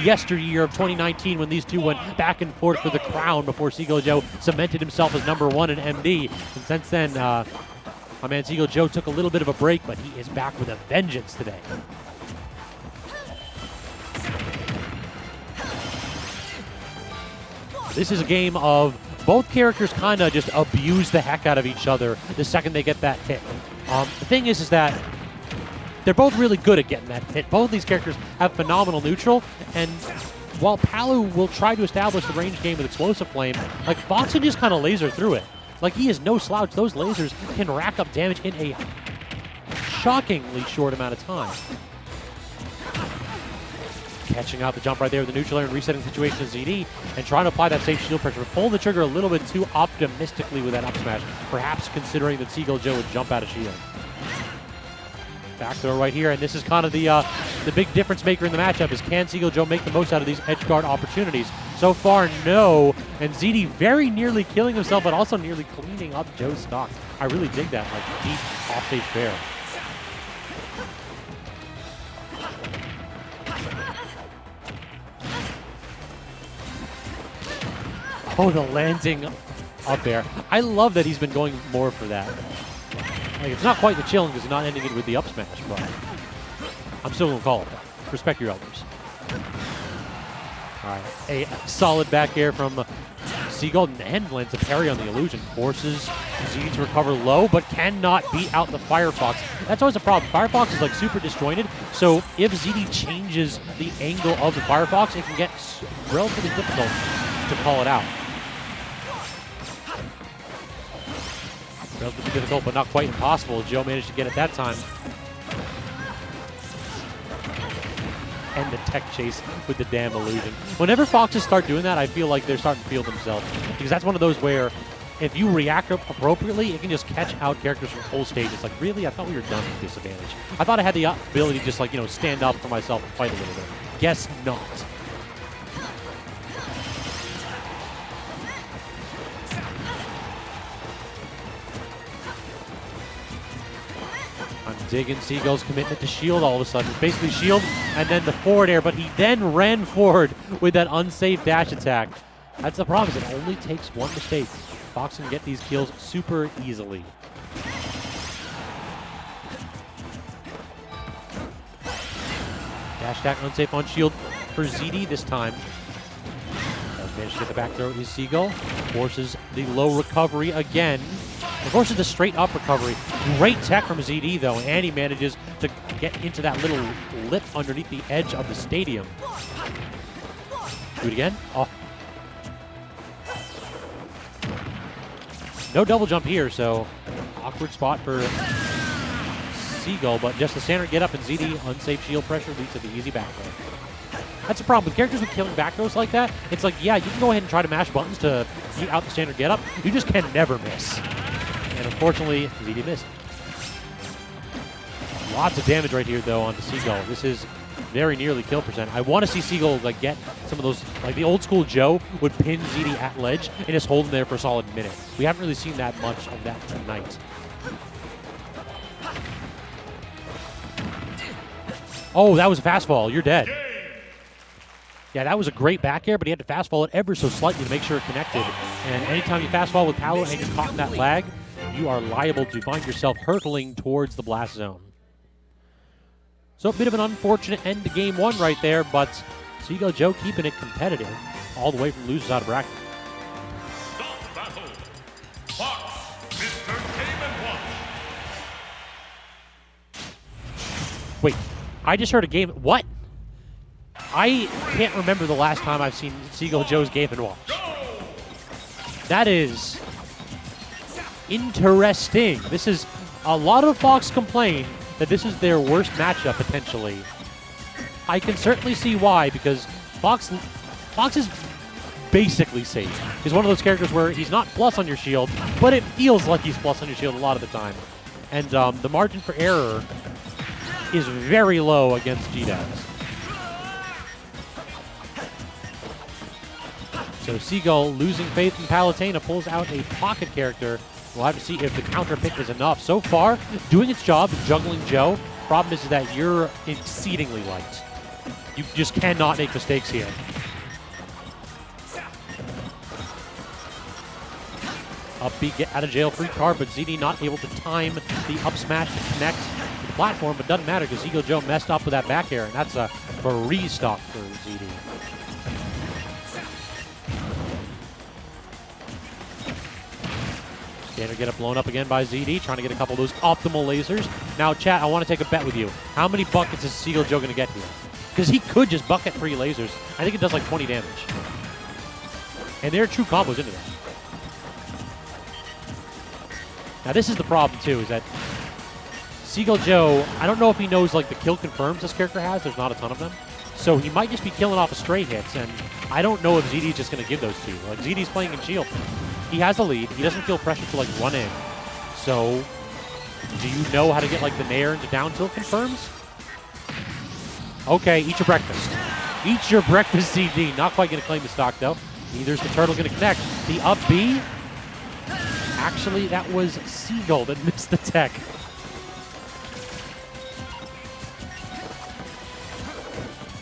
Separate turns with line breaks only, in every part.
yesteryear of 2019 when these two went back and forth for the crown before Seagull Joe cemented himself as #1 in MD. And since then, my man Seagull Joe took a little bit of a break, but he is back with a vengeance today. This is a game of both characters kind of just abuse the heck out of each other the second they get that hit. The thing is that they're both really good at getting that hit. Both of these characters have phenomenal neutral, and while Palu will try to establish the range game with Explosive Flame, like Fox can just kind of laser through it. Like he is no slouch. Those lasers can rack up damage in a shockingly short amount of time. Catching out the jump right there with the neutral air and resetting the situation to ZD and trying to apply that safe shield pressure. Pulling the trigger a little bit too optimistically with that up smash, perhaps considering that Seagull Joe would jump out of shield. Back throw right here, and this is kind of the big difference maker in the matchup is can Seagull Joe make the most out of these edge guard opportunities? So far, no. And ZD very nearly killing himself, but also nearly cleaning up Joe's stock. I really dig that, like deep off-stage fair. Oh, the landing up there. I love that he's been going more for that. Like, it's not quite the chilling because he's not ending it with the up smash, but I'm still going to call it that. Respect your elders. All right, a solid back air from Seagull and lands a parry on the illusion. Forces Z to recover low, but cannot beat out the Firefox. That's always a problem. Firefox is like super disjointed, so if ZD changes the angle of the Firefox, it can get relatively difficult to call it out. Relatively difficult, but not quite impossible. Joe managed to get it that time. And the tech chase with the damn illusion. Whenever Foxes start doing that, I feel like they're starting to feel themselves. Because that's one of those where if you react appropriately, it can just catch out characters from whole stage. It's like, really? I thought we were done with disadvantage. I thought I had the ability to just, like, you know, stand up for myself and fight a little bit. Guess not. Digging Seagull's commitment to shield all of a sudden. Basically shield and then the forward air, but he then ran forward with that unsafe dash attack. That's the problem, is it only takes one mistake. Fox can get these kills super easily. Dash attack unsafe on shield for ZD this time. Does manage to get the back throw is Seagull. Forces the low recovery again. Of course, it's the straight up recovery. Great tech from ZD, though, and he manages to get into that little lip underneath the edge of the stadium. Do it again. Oh. No double jump here, so awkward spot for Seagull, but just the standard get up and ZD unsafe shield pressure leads to the easy back throw. That's the problem with characters with killing back throws like that. It's like, yeah, you can go ahead and try to mash buttons to beat out the standard get up. You just can never miss. And unfortunately, ZD missed. Lots of damage right here, though, onto Seagull. This is very nearly kill percent. I want to see Seagull like get some of those, like the old school Joe would pin ZD at ledge and just hold him there for a solid minute. We haven't really seen that much of that tonight. Oh, that was a fastball. You're dead. Yeah, that was a great back air, but he had to fastball it ever so slightly to make sure it connected. And anytime you fastball with Palu and you're caught in that lag, you are liable to find yourself hurtling towards the blast zone. So a bit of an unfortunate end to game one right there, but Seagull Joe keeping it competitive all the way from losers out of bracket. Wait, I just heard a game. What? I can't remember the last time I've seen Seagull Joe's Game & Watch. That is interesting. This is a lot of Fox complain that this is their worst matchup potentially. I can certainly see why, because Fox is basically safe. He's one of those characters where he's not plus on your shield, but it feels like he's plus on your shield a lot of the time. And the margin for error is very low against GDAX. So Seagull, losing faith in Palutena, pulls out a pocket character. We'll have to see if the counter pick is enough. So far, doing its job, juggling Joe. Problem is that you're exceedingly light. You just cannot make mistakes here. Up B, get out of jail free card, but ZD not able to time the up smash to connect to the platform, but doesn't matter because Seagull Joe messed up with that back air, and that's a free stock for ZD. Standard get it blown up again by ZD, trying to get a couple of those optimal lasers. Now, chat, I want to take a bet with you. How many buckets is Seagull Joe going to get here? Because he could just bucket 3 lasers. I think it does like 20 damage. And there are true combos into that. Now, this is the problem, too, is that Seagull Joe, I don't know if he knows like the kill confirms this character has. There's not a ton of them. So he might just be killing off of stray hits, and I don't know if ZD's just going to give those to you. Like, ZD's playing in shield. He has a lead. He doesn't feel pressure to, like, run in. So, do you know how to get, like, the nair into down tilt confirms? Okay, eat your breakfast. Eat your breakfast, ZD. Not quite going to claim the stock, though. Neither is the turtle going to connect. The up B. Actually, that was Seagull that missed the tech.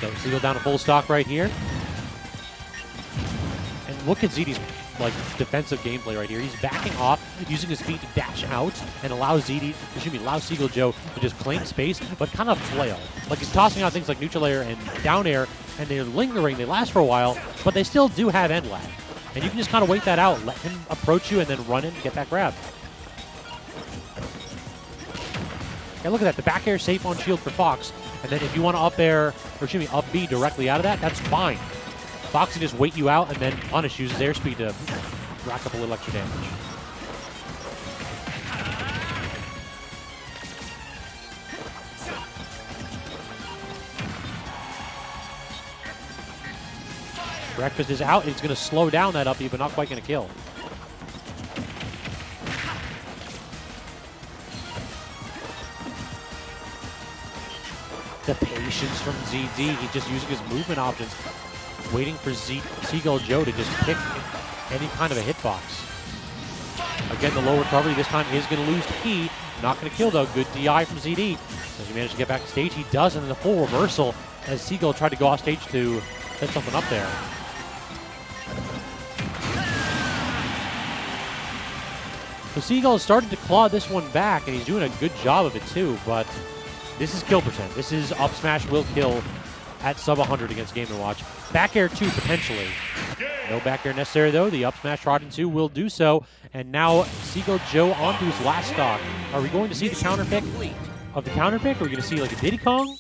So, Seagull down to full stock right here. And look at ZD's like defensive gameplay right here. He's backing off, using his feet to dash out, and allow Seagull Joe to just claim space, but kind of flail. Like he's tossing out things like neutral air and down air, and they're lingering. They last for a while, but they still do have end lag. And you can just kind of wait that out, let him approach you, and then run in and get that grab. Okay, look at that. The back air is safe on shield for Fox, and then if you want to up B directly out of that, that's fine. Fox can just wait you out and then punish, uses airspeed to rack up a little extra damage. Breakfast is out. It's going to slow down that up B, but not quite going to kill. The patience from ZD. He's just using his movement options, waiting for Seagull Joe to just pick any kind of a hitbox. Again, the low recovery this time is going to lose to Key. Not going to kill, though. Good DI from ZD. Does he manage to get back to stage? He does, and then the full reversal as Seagull tried to go off stage to set something up there. So Seagull is starting to claw this one back, and he's doing a good job of it, too, but this is kill percent. This is up smash will kill at sub 100 against Game & Watch. Back air 2 potentially. No back air necessary though. The up smash Rodden 2 will do so. And now Seagull Joe onto his last stock. Are we going to see the counter pick of the counter pick? Are we going to see like a Diddy Kong?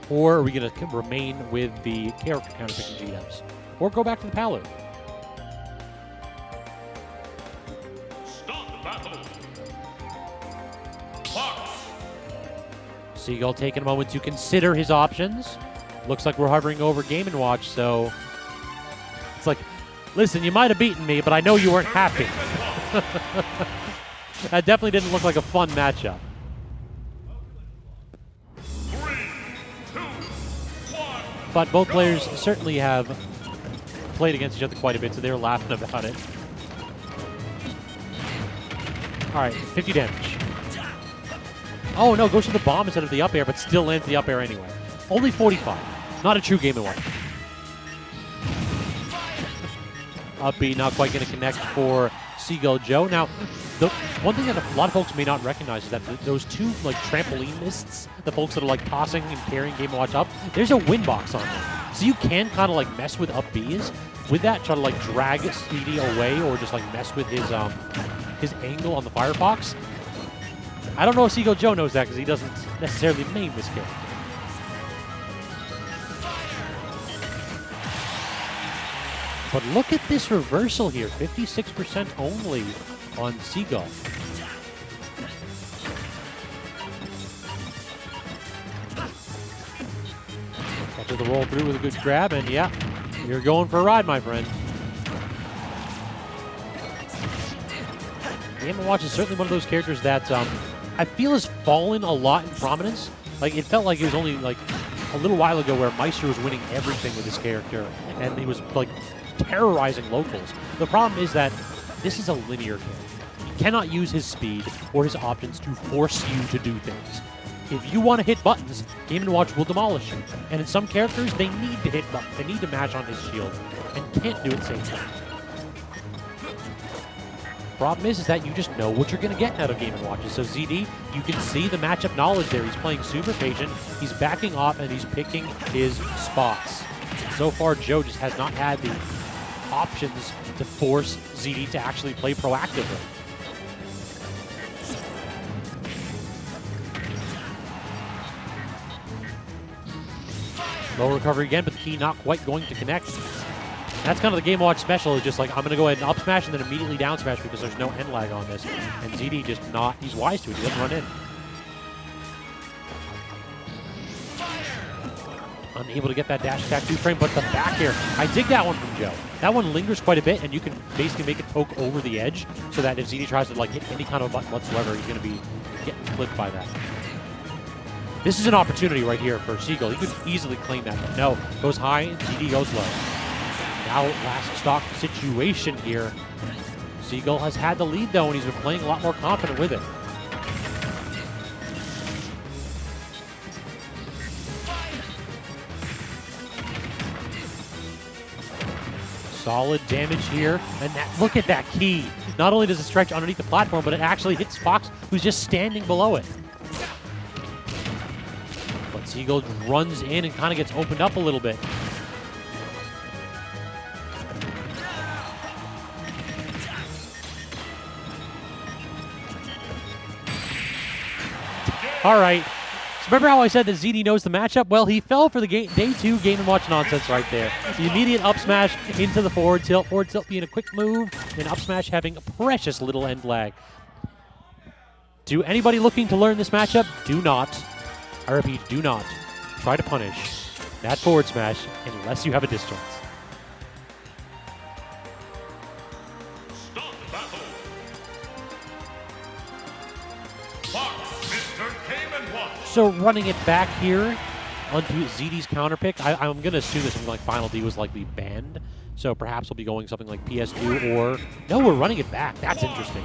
Or are we going to remain with the character counter pick in GMs? Or go back to the Palu? Seagull taking a moment to consider his options. Looks like we're hovering over Game & Watch, so it's like, listen, you might have beaten me, but I know you weren't happy. That definitely didn't look like a fun matchup.
3, 2, 1.
But both players certainly have played against each other quite a bit, so they were laughing about it. All right, 50 damage. Oh, no, goes to the bomb instead of the up air, but still lands the up air anyway. Only 45. Not a true Game & Watch. Up B not quite going to connect for Seagull Joe. Now, the one thing that a lot of folks may not recognize is that those two like trampoline mists, the folks that are like tossing and carrying Game & Watch up, there's a win box on them. So you can kind of like mess with up Bs. With that, try to like drag CD away or just like mess with his angle on the Firefox. I don't know if Seagull Joe knows that because he doesn't necessarily main this character. But look at this reversal here. 56% only on Seagull. Got to the roll through with a good grab, and yeah, you're going for a ride, my friend. Game & Watch is certainly one of those characters that I feel has fallen a lot in prominence. Like, it felt like it was only like a little while ago where Meister was winning everything with this character, and he was like terrorizing locals. The problem is that this is a linear character. cannot use his speed or his options to force you to do things. If you want to hit buttons, Game & Watch will demolish you. And in some characters, they need to hit buttons. They need to mash on his shield and can't do it safely. Problem is that you just know what you're going to get out of Game & Watches. So ZD, you can see the matchup knowledge there. He's playing super patient, he's backing off, and he's picking his spots. So far, Joe just has not had the options to force ZD to actually play proactively. Low recovery again, but the key not quite going to connect. That's kind of the Game & Watch special, is just like, I'm going to go ahead and up smash and then immediately down smash because there's no end lag on this. And ZD just not, he's wise to it, he doesn't run in. Unable to get that dash attack 2-frame, but the back air, I dig that one from Joe. That one lingers quite a bit, and you can basically make it poke over the edge so that if ZD tries to like hit any kind of button whatsoever, he's going to be getting clipped by that. This is an opportunity right here for Seagull. He could easily claim that, but no. Goes high, ZD goes low. Now last stock situation here. Seagull has had the lead though, and he's been playing a lot more confident with it. Solid damage here, and that, look at that key. Not only does it stretch underneath the platform, but it actually hits Fox, who's just standing below it. But Seagull runs in and kind of gets opened up a little bit. All right. So remember how I said that ZD knows the matchup? Well, he fell for the day 2 Game & Watch nonsense right there. The immediate up smash into the forward tilt being a quick move, and up smash having a precious little end lag. To anybody looking to learn this matchup, do not, I repeat, do not try to punish that forward smash unless you have a distance.
Stop battle. Fox, Mr. Game & Watch.
So running it back here onto ZD's counter pick, I'm going to assume that something like Final D was likely banned. So perhaps we'll be going something like PS2 or... No, we're running it back. That's interesting.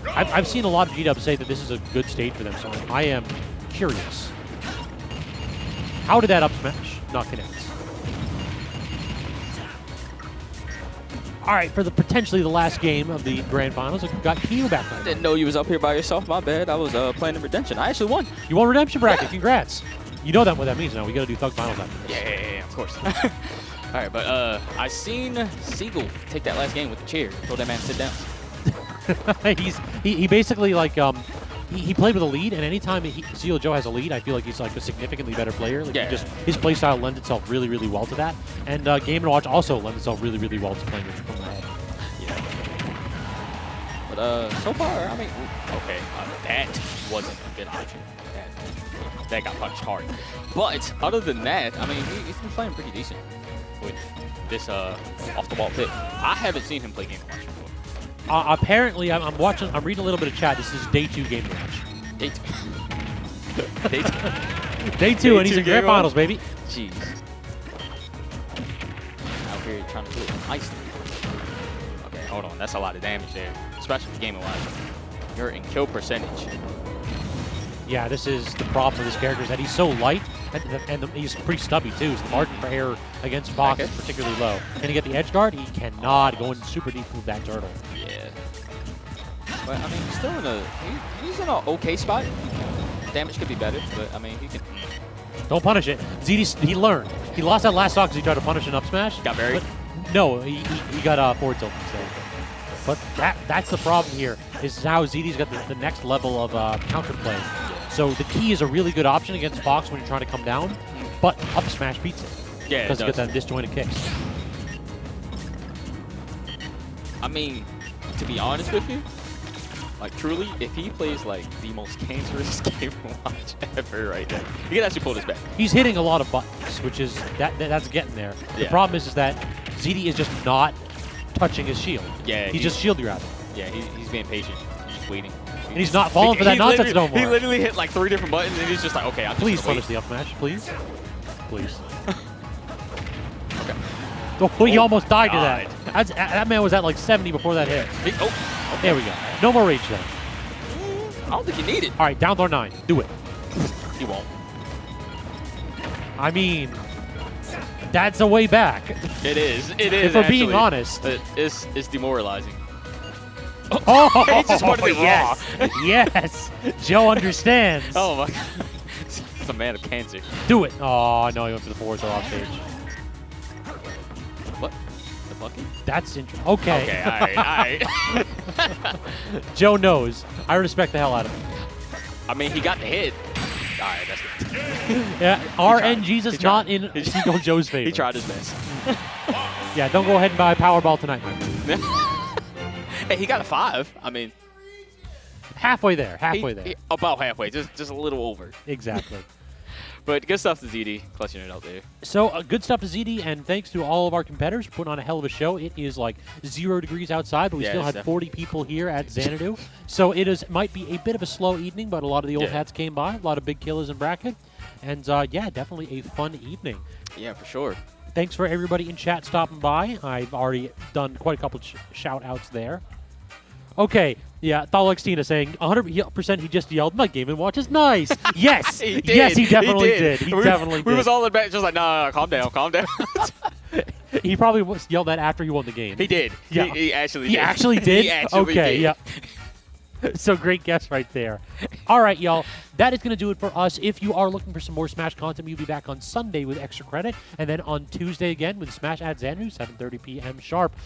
I've seen a lot of G-dubs say that this is a good stage for them, so I am curious. How did that up smash not connect? All right, for the potentially the last game of the Grand Finals, we've got Keo back there.
Didn't know you was up here by yourself. My bad. I was playing in Redemption. I actually won.
You won Redemption bracket. Congrats. You know that what that means now. We got to do Thug Finals after this.
Yeah, of course. All right, but I seen Seagull take that last game with the chair. Told that man to sit down.
he basically like he played with a lead, and anytime Seagull Joe has a lead, I feel like he's like a significantly better player. Like his play style lends itself really, really well to that, and Game & Watch also lends itself really, really well to playing from the head.
Yeah. But so far, I mean, okay, that wasn't a good option. That got punched hard. But other than that, I mean, he's been playing pretty decent with this off the wall pick. I haven't seen him play Game & Watch before.
Apparently, I'm reading a little bit of chat. This is day 2 Game & Watch.
Day 2. Day 2.
Day 2, and he's in Grand Finals, baby.
Jeez. Out here trying to do it nice. Okay, hold on. That's a lot of damage there, especially with Game & Watch. You're in kill percentage.
Yeah, this is the problem with this character, is that he's so light, and he's pretty stubby too, so the margin for error against Fox is particularly low. Can he get the edge guard? He cannot go in super deep with that turtle.
Yeah. But, I mean, he's still in he's in an okay spot. Damage could be better, but, I mean, he can...
Don't punish it. ZD, he learned. He lost that last stock because he tried to punish an up smash.
Got buried?
No, he got forward tilt instead. But that's the problem here, is how ZD's got the next level of counterplay. So the key is a really good option against Fox when you're trying to come down, but up smash beats it.
Yeah,
because you get that disjointed kicks. I
mean, to be honest with you, like truly, if he plays like the most cancerous Game & Watch ever right now, he can actually pull this back.
He's hitting a lot of buttons, which is that's getting there.
Yeah.
The problem is that ZD is just not touching his shield.
Yeah,
he's just shield grabbing.
Yeah, he's being patient. He's just waiting.
And he's not falling for that nonsense no more.
He literally hit like 3 different buttons, and he's just like, okay, I'm just
Please
gonna
punish the up smash, please. Please.
Okay.
Oh, he almost died to that. That man was at like 70 before that hit. There we go. No more rage then.
I don't think you need it.
All right, down throw 9. Do it.
You won't.
I mean, that's a way back.
It is. It is.
If we're
actually.
being honest.
It's demoralizing.
Oh,
He just wanted it
yes. Yes. Joe understands.
Oh my God. He's a man of cancer.
Do it. Oh, no, he went for the forward throw off stage.
What? The bucket?
That's interesting. Okay.
Okay, all right.
Joe knows. I respect the hell out of him.
I mean, he got the hit. All right, that's good.
Yeah, RNG's is
He tried.
not in Seagull Joe's favor.
He tried his best.
Yeah, don't go ahead and buy a Powerball tonight, my friend.
Hey, he got a 5. I mean,
Halfway there. Halfway there.
about halfway, just a little over.
Exactly.
But good stuff to ZD, clutching it out there.
So good stuff to ZD, and thanks to all of our competitors for putting on a hell of a show. It is like 0 degrees outside, but we
Yeah,
still
it's
had 40 people here at Xanadu. So it might be a bit of a slow evening, but a lot of the old hats came by, a lot of big killers in bracket, and yeah, definitely a fun evening.
Yeah, for sure.
Thanks for everybody in chat stopping by. I've already done quite a couple shout-outs there. Okay, yeah, Thalextina saying 100% he just yelled, "My Game & Watch is nice." Yes,
He did.
yes, he definitely did. He definitely did.
We was all in back, just like, no, calm down, calm down.
He probably yelled that after he won the game.
He did.
Yeah.
He actually
He
did.
actually did?
He actually
okay,
did.
yeah. So great guess right there. All right, y'all. That is going to do it for us. If you are looking for some more Smash content, we'll be back on Sunday with extra credit, and then on Tuesday again with Smash at Xanadu, 7:30 p.m. sharp.